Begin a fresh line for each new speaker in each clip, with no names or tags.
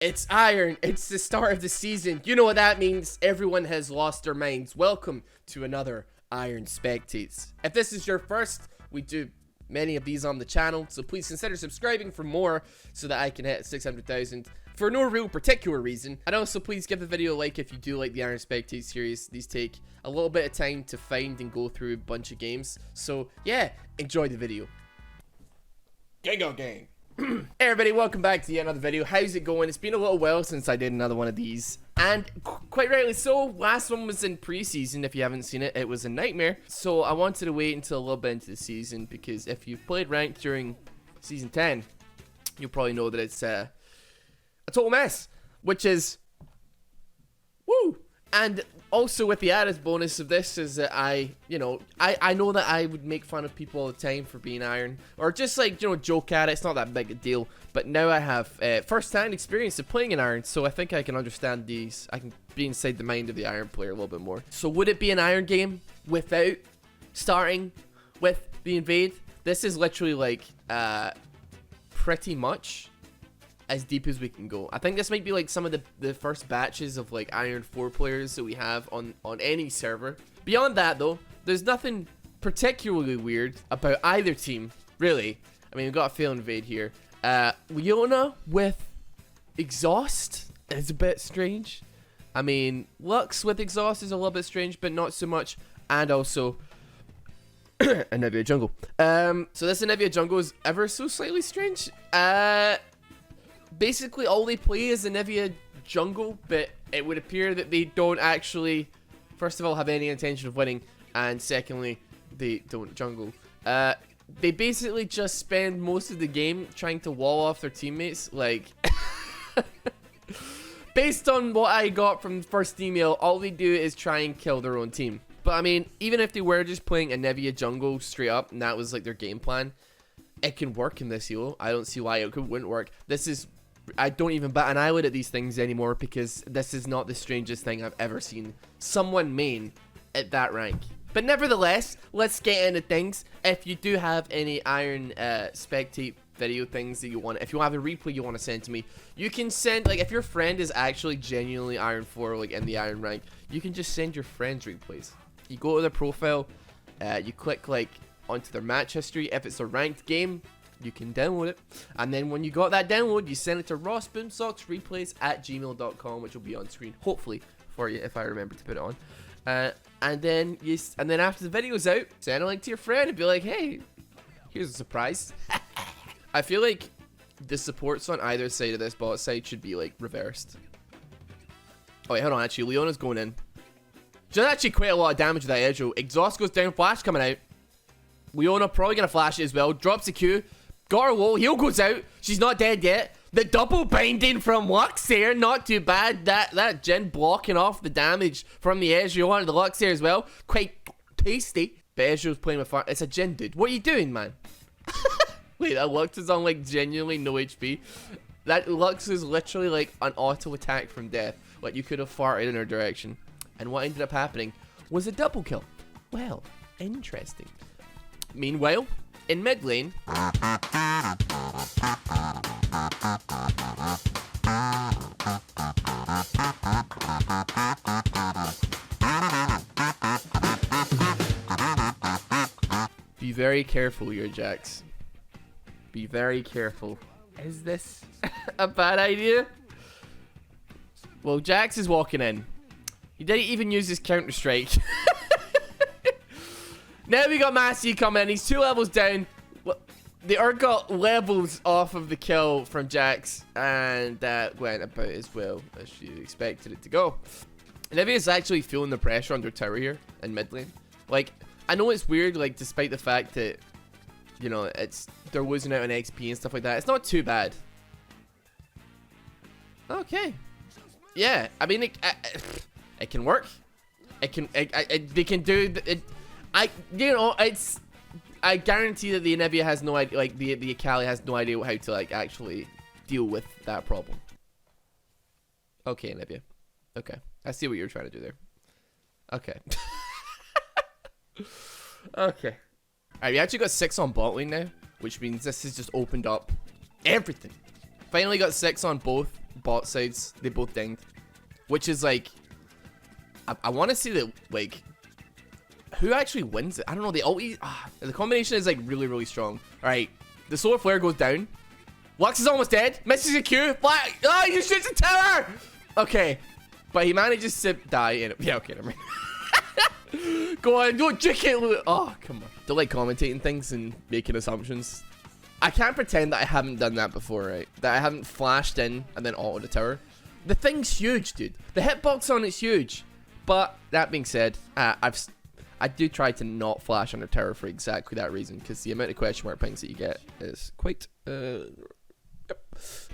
It's Iron. It's the start of the season. You know what that means. Everyone has lost their minds. Welcome to another Iron Spectates. If this is your first, we do many of these on the channel, so please consider subscribing for more so that I can hit 600,000 for no real particular reason. And also please give the video a like if you do like the Iron Spectates series. These take a little bit of time to find and go through a bunch of games. So yeah, enjoy the video. Gang. Hey everybody, welcome back to yet another video. How's it going? It's been a little while since I did another one of these, and quite rightly so. Last one was in pre-season. If you haven't seen it, it was a nightmare. So I wanted to wait until a little bit into the season, because if you've played ranked during season 10, you'll probably know that it's a total mess, which is woo. And also with the added bonus of this is that I know that I would make fun of people all the time for being Iron, or just like, joke at it. It's not that big a deal. But now I have first-hand experience of playing an Iron, so I think I can understand these. I can be inside the mind of the Iron player a little bit more. So would it be an Iron game without starting with the invade? This is literally like pretty much as deep as we can go. I think this might be like some of the first batches of like Iron 4 players that we have on any server. Beyond that though, there's nothing particularly weird about either team, really. I mean, we've got a fail invade here. Leona with exhaust is a bit strange. I mean, Lux with exhaust is a little bit strange, but not so much. And also Anivia jungle. So this Anivia jungle is ever so slightly strange. Basically all they play is Anivia jungle, but it would appear that they don't actually, first of all, have any intention of winning, and secondly, they don't jungle. They basically just spend most of the game trying to wall off their teammates, like based on what I got from the first email, all they do is try and kill their own team. But I mean, even if they were just playing Anivia jungle straight up and that was like their game plan, it can work in this elo. I don't see why it wouldn't work. I don't even bat an eyelid at these things anymore, because this is not the strangest thing I've ever seen someone main at that rank. But nevertheless, let's get into things. If you do have any Iron spectate video things that you want, if you have a replay you want to send to me, you can send, like, if your friend is actually genuinely Iron 4, like in the Iron rank, you can just send your friends replays. You go to their profile, you click like onto their match history. If it's a ranked game, you can download it, and then when you got that download, you send it to rossboomsocksreplays@gmail.com, which will be on screen hopefully for you if I remember to put it on. And then after the video's out, send a link to your friend and be like, hey, here's a surprise. I feel like the supports on either side of this bot side should be like reversed. Oh wait, hold on, actually Leona's going in. She does actually quite a lot of damage with that edge. Exhaust goes down, flash coming out. Leona probably gonna flash it as well. Drops the Q. Got her low. Heal goes out. She's not dead yet. The double binding from Lux there. Not too bad. That Jin blocking off the damage from the Ezreal onto the Lux there as well. Quite tasty. But Ezreal's playing with fire. It's a Jin, dude. What are you doing, man? Wait, that Lux is on like genuinely no HP. That Lux is literally like an auto attack from death. Like you could have farted in her direction. And what ended up happening was a double kill. Well, interesting. Meanwhile, in mid lane, be very careful here, Jax. Be very careful. Is this a bad idea? Well, Jax is walking in. He didn't even use his Counter-Strike. Now we got Massey coming in. He's 2 levels down. The Urgot got levels off of the kill from Jax, and that went about as well as you expected it to go. Anivia's actually feeling the pressure under tower here in mid lane. Like, I know it's weird, like, despite the fact that, they're losing out on XP and stuff like that. It's not too bad. Okay. Yeah, I mean, it can work. They can do it. I guarantee that the Anivia has no idea, like the Akali has no idea how to like actually deal with that problem. Okay, Anivia. Okay, I see what you're trying to do there. Okay. Okay. Alright, we actually got 6 on bot lane now, which means this has just opened up everything. Finally got 6 on both bot sides, they both dinged. Which is like, I want to see that, like, who actually wins it? I don't know. The combination is like really, really strong. All right, the solar flare goes down. Lux is almost dead. Misses a Q. Black. Oh, he shoots a tower. Okay, but he manages to die in it. Yeah, okay, never mind. Go on, don't jick it. Oh, come on. Don't like commentating things and making assumptions. I can't pretend that I haven't done that before, right? That I haven't flashed in and then autoed the tower. The thing's huge, dude. The hitbox on it's huge. But that being said, I do try to not flash on the tower for exactly that reason, because the amount of question mark pings that you get is quite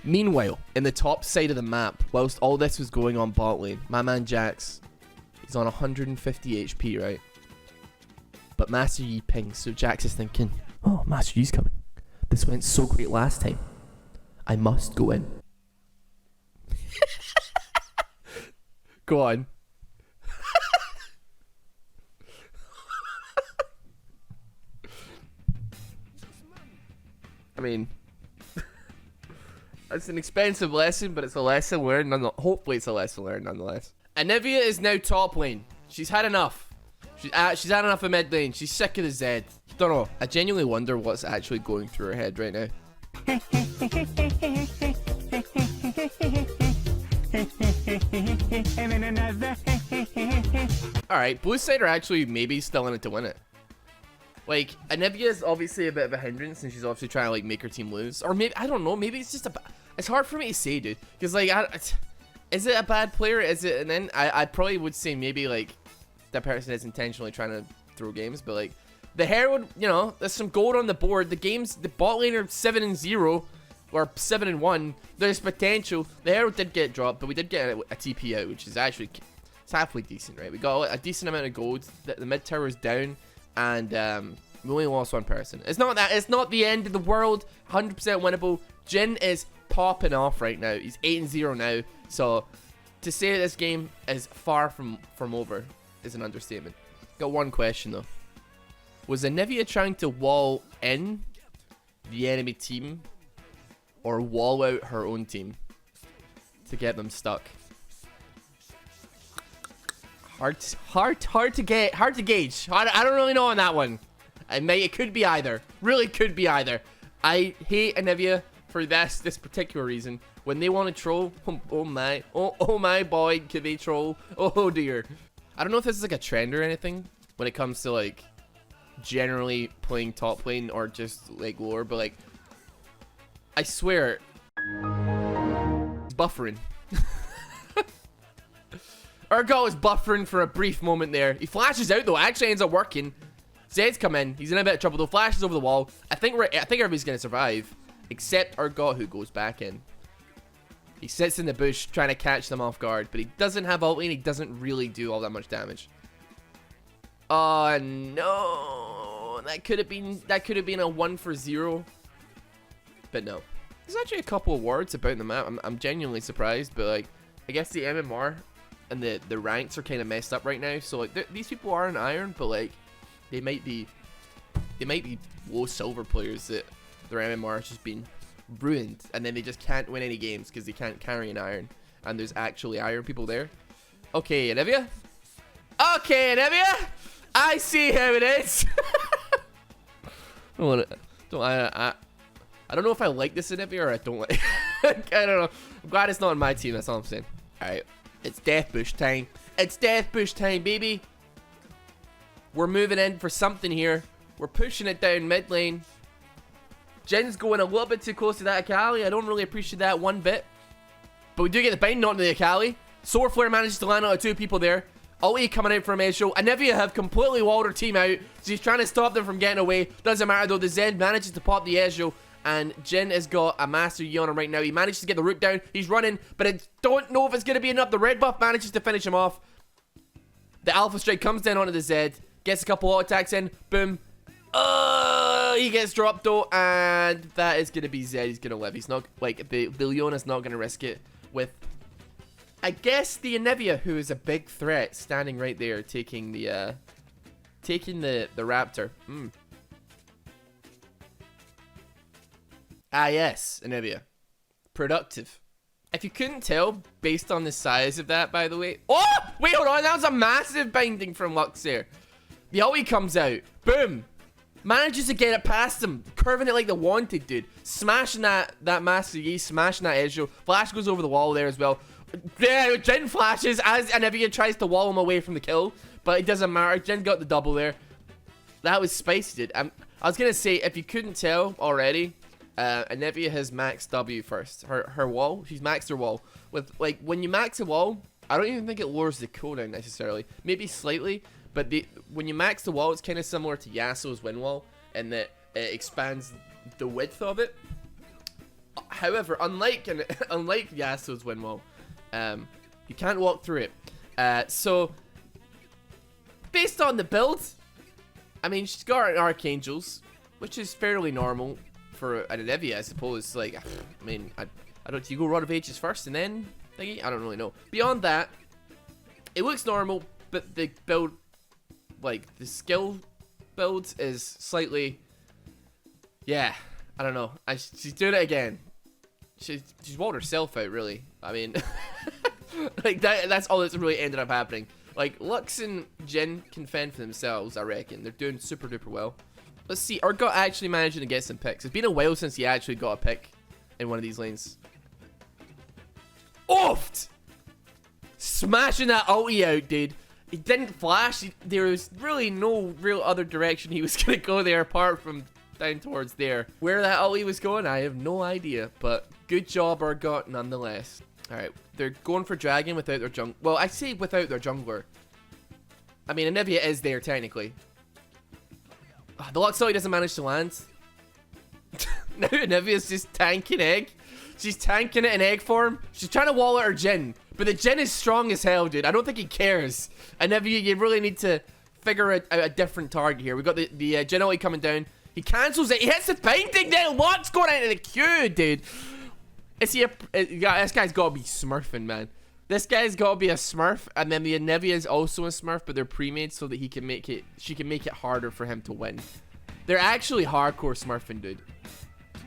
Meanwhile, in the top side of the map, whilst all this was going on bot lane, my man Jax, he's on 150 HP, right? But Master Yi pings, so Jax is thinking, oh, Master Yi's coming. This went so great last time. I must go in. Go on. I mean, it's an expensive lesson, but it's a lesson learned. Hopefully, it's a lesson learned nonetheless. Anivia is now top lane. She's had enough. She's had enough of mid lane. She's sick of the Zed. Don't know. I genuinely wonder what's actually going through her head right now. Alright, blue side are actually maybe still in it to win it. Like, Anivia is obviously a bit of a hindrance, and she's obviously trying to, like, make her team lose. Or maybe, I don't know, maybe it's just it's hard for me to say, dude. Because, like, is it a bad player? Is it, and then I probably would say maybe, like, that person is intentionally trying to throw games, but, like, the Herald, you know, there's some gold on the board. The bot lane are 7-0, or 7-1. There's potential. The Herald did get dropped, but we did get a TP out, which is actually, it's halfway decent, right? We got a decent amount of gold. The mid tower is down. And we only lost one person. It's not the end of the world. 100% winnable. Jin is popping off right now. He's 8-0 now. So to say that this game is far from over is an understatement. Got one question though. Was Anivia trying to wall in the enemy team or wall out her own team to get them stuck? Hard to gauge. I don't really know on that one. It could be either. Really could be either. I hate Anivia for this particular reason. When they want to troll, oh my boy, can they troll? Oh dear. I don't know if this is like a trend or anything when it comes to like generally playing top lane or just like lore, but like I swear it's buffering. Urgot is buffering for a brief moment there. He flashes out though. Actually ends up working. Zed's come in. He's in a bit of trouble though. Flashes over the wall. I think everybody's gonna survive, except Urgot, who goes back in. He sits in the bush trying to catch them off guard, but he doesn't have ult lane. He doesn't really do all that much damage. Oh no! That could have been a 1-for-0, but no. There's actually a couple of words about the map. I'm genuinely surprised, but like I guess the MMR and the ranks are kind of messed up right now. So like these people are in iron, but like they might be low silver players that their MMR has just been ruined, and then they just can't win any games because they can't carry an iron. And there's actually iron people there. Okay, Anivia. Okay, Anivia. I see how it is. I don't know if I like this Anivia or I don't like. I don't know. I'm glad it's not on my team. That's all I'm saying. All right. It's death bush time. It's death bush time, baby. We're moving in for something here. We're pushing it down mid lane. Jin's going a little bit too close to that Akali. I don't really appreciate that one bit. But we do get the bind onto the Akali. Sword Flare manages to land on 2 people there. Ulti coming out from Ezreal. Anivia have completely walled her team out. So he's trying to stop them from getting away. Doesn't matter though. The Zen manages to pop the Ezreal. And Jin has got a Master Yi on him right now. He managed to get the root down. He's running, but I don't know if it's going to be enough. The red buff manages to finish him off. The Alpha Strike comes down onto the Zed. Gets a couple of attacks in. Boom. He gets dropped though. And that is going to be Zed. He's going to live. He's not, like, the Leona's not going to risk it with, I guess, the Anivia, who is a big threat, standing right there, taking the Raptor. Ah, yes, Anivia. Productive. If you couldn't tell, based on the size of that, by the way. Oh! Wait, hold on. That was a massive binding from Lux there. The ulti comes out. Boom. Manages to get it past him. Curving it like the wanted, dude. Smashing that Master Yi. Smashing that Ezreal. Flash goes over the wall there as well. Yeah, Jin flashes as Anivia tries to wall him away from the kill. But it doesn't matter. Jin got the double there. That was spicy, dude. I was going to say, if you couldn't tell already, Anivia has maxed W first. Her wall, she's maxed her wall. With, like, when you max a wall, I don't even think it lowers the cooldown necessarily. Maybe slightly, but when you max the wall, it's kind of similar to Yasuo's win wall, in that it expands the width of it. However, unlike Yasuo's win wall, you can't walk through it. So, based on the build, I mean, she's got Archangels, which is fairly normal for an Anivia, I suppose. Like, I mean, I don't. Do you go Rod of Ages first and then thingy? I don't really know. Beyond that, it looks normal, but the build, like the skill build, is slightly. Yeah, I don't know. She's doing it again. She's walled herself out, really. I mean, like that's all that's really ended up happening. Like, Lux and Jin can fend for themselves, I reckon. They're doing super duper well. Let's see, Urgot actually managing to get some picks. It's been a while since he actually got a pick in one of these lanes. Oofed! Smashing that ulti out, dude. He didn't flash. There was really no real other direction he was going to go there apart from down towards there. Where that ulti was going, I have no idea. But good job, Urgot, nonetheless. Alright, they're going for Dragon without their jungler. Well, I say without their jungler. I mean, Anivia is there, technically. The Lux ulti doesn't manage to land. Now Anivia's just tanking egg. She's tanking it in egg form. She's trying to wall out her Jin. But the Jin is strong as hell, dude. I don't think he cares. Anivia, you really need to figure out a different target here. We've got the Jin ulti coming down. He cancels it. He hits the binding down. Lux going into the queue, dude. Is he this guy's got to be smurfing, man. This guy's got to be a smurf, and then the Anivia is also a smurf, but they're pre-made so that she can make it harder for him to win. They're actually hardcore smurfing, dude.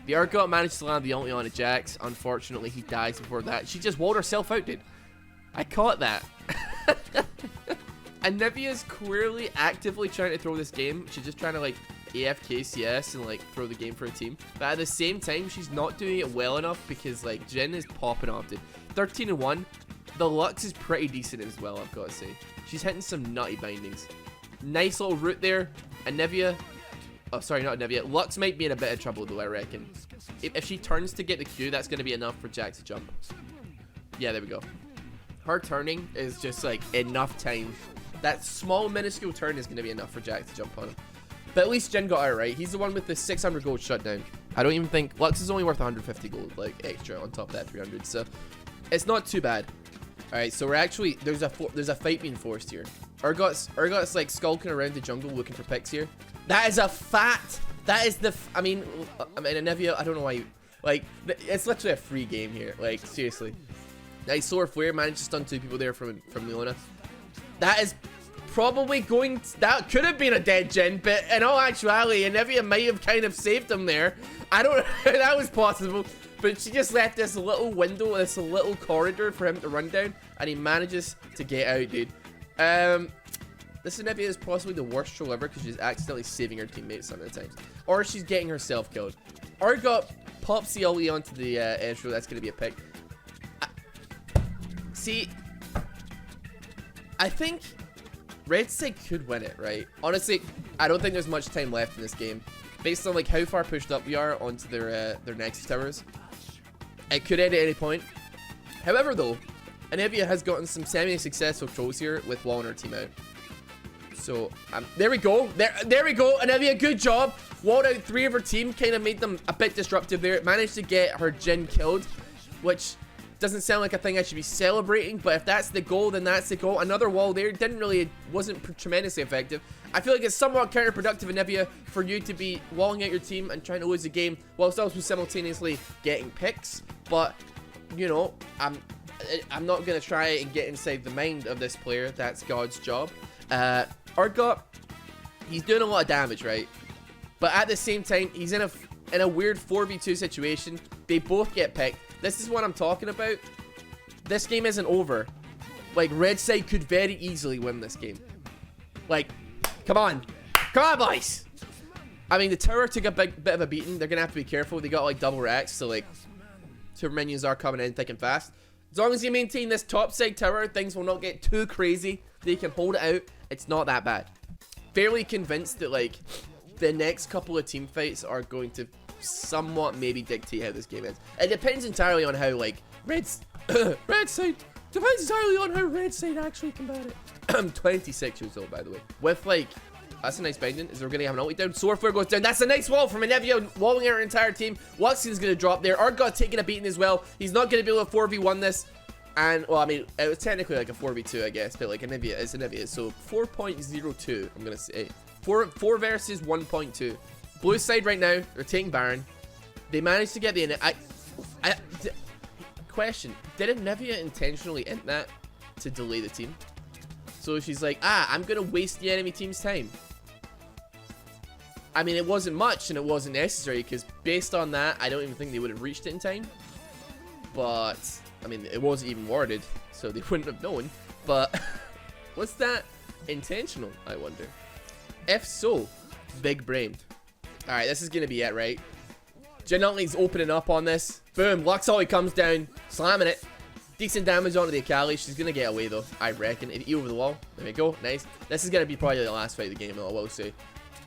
The Urgot managed to land the ulti on a Jax. Unfortunately, he dies before that. She just walled herself out, dude. I caught that. Anivia's clearly actively trying to throw this game. She's just trying to, like, AFK CS and, like, throw the game for a team. But at the same time, she's not doing it well enough because, like, Jin is popping off, dude. 13-1. The Lux is pretty decent as well, I've got to say. She's hitting some nutty bindings. Nice little route there. Anivia. Oh, sorry, not Anivia. Lux might be in a bit of trouble, though, I reckon. If she turns to get the Q, that's going to be enough for Jax to jump. Yeah, there we go. Her turning is just, like, enough time. That small, minuscule turn is going to be enough for Jax to jump on him. But at least Jin got her right. He's the one with the 600 gold shutdown. I don't even think... Lux is only worth 150 gold, like, extra on top of that 300. So, it's not too bad. Alright, so we're actually... There's a fight being forced here. Urgot's like, skulking around the jungle looking for picks here. That is a fat... That is the... I mean, Anivia, I don't know why you... Like, it's literally a free game here. Like, seriously. Nice Solar Flare. Managed to stun 2 people there from Leona. That is... Probably going... That could have been a dead Jin, but in all actuality, Anivia might have kind of saved him there. I don't know how that was possible, but she just left this little window, this little corridor for him to run down, and he manages to get out, dude. This Anivia is possibly the worst troll ever because she's accidentally saving her teammates some of the times. Or she's getting herself killed. Urgot pops the ulti onto the Ezreal. That's going to be a pick. See, I think... Red Side could win it, right? Honestly, I don't think there's much time left in this game. Based on like how far pushed up we are onto their Nexus towers, it could end at any point. However, though, Anivia has gotten some semi-successful trolls here with walling her team out. So there we go. There we go. Anivia, good job. Walled out 3 of her team, kind of made them a bit disruptive there. Managed to get her Jin killed, which doesn't sound like a thing I should be celebrating, but if that's the goal, then that's the goal. Another wall there wasn't tremendously effective. I feel like it's somewhat counterproductive, Anivia, for you to be walling out your team and trying to lose the game whilst also simultaneously getting picks. But, you know, I'm not going to try and get inside the mind of this player. That's God's job. Urgot, he's doing a lot of damage, right? But at the same time, he's in a weird 4v2 situation. They both get picked. This is what I'm talking about. this game isn't over. Like, red side could very easily win this game. Like, come on. Come on, boys. I mean, the tower took a bit of a beating. They're going to have to be careful. They got, like, double racks. So, like, super minions are coming in thick and fast. As long as you maintain this top side tower, things will not get too crazy. They can hold it out. It's not that bad. Fairly convinced that, like, the next couple of team fights are going to somewhat maybe dictate how this game ends. It depends entirely on how, like, red side. Depends entirely on how red side actually combat it. I'm 26 years old, by the way. With, like, that's a nice binding. Is we're going to have an ulti down. Sword flare goes down. That's a nice wall from Anivia, walling our entire team. Luxion's going to drop there. Urgot taking a beating as well. He's not going to be able to 4v1 this. And, well, I mean, it was technically like a 4v2, I guess. But, like, Anivia is Anivia. So, 4.02, I'm going to say. 4 versus 1.2. Blue side right now, they're taking Baron. They managed to get the... Question. Did Anivia intentionally int that to delay the team? So she's like, I'm going to waste the enemy team's time. I mean, it wasn't much and it wasn't necessary because based on that, I don't even think they would have reached it in time. But, I mean, it wasn't even warded, so they wouldn't have known. But, was that intentional, I wonder? If so, big brain. Alright, this is going to be it, right? Genelli's opening up on this. Boom, Lux Ollie comes down, slamming it. Decent damage onto the Akali. She's going to get away, though, I reckon. E over the wall. There we go. Nice. This is going to be probably the last fight of the game, I will say.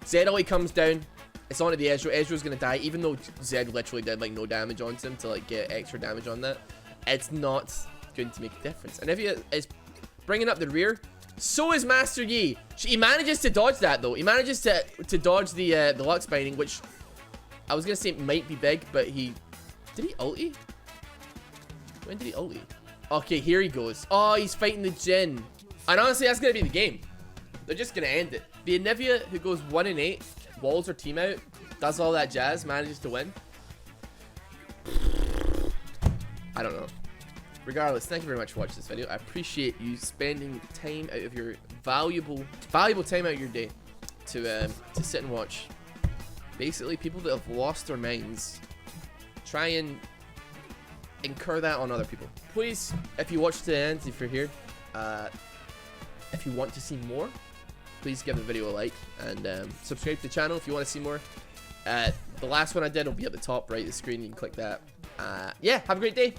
Zed Ollie comes down. It's onto the Ezreal. Ezreal's going to die, even though Zed literally did, like, no damage onto him to, like, get extra damage on that. It's not going to make a difference. And if he is bringing up the rear, so is Master Yi. He manages to dodge that, though. He manages to dodge the Lux binding, which I was going to say might be big, but he... Did he ulti? When did he ulti? Okay, here he goes. Oh, he's fighting the Jhin. And honestly, that's going to be the game. They're just going to end it. The Anivia, who goes 1-8, walls her team out, does all that jazz, manages to win. I don't know. Regardless, thank you very much for watching this video. I appreciate you spending time out of your valuable time out of your day to sit and watch. Basically, people that have lost their minds try and incur that on other people. Please, if you watch to the end, if you're here, if you want to see more, please give the video a like and subscribe to the channel if you want to see more. The last one I did will be at the top right of the screen. You can click that. Yeah, have a great day.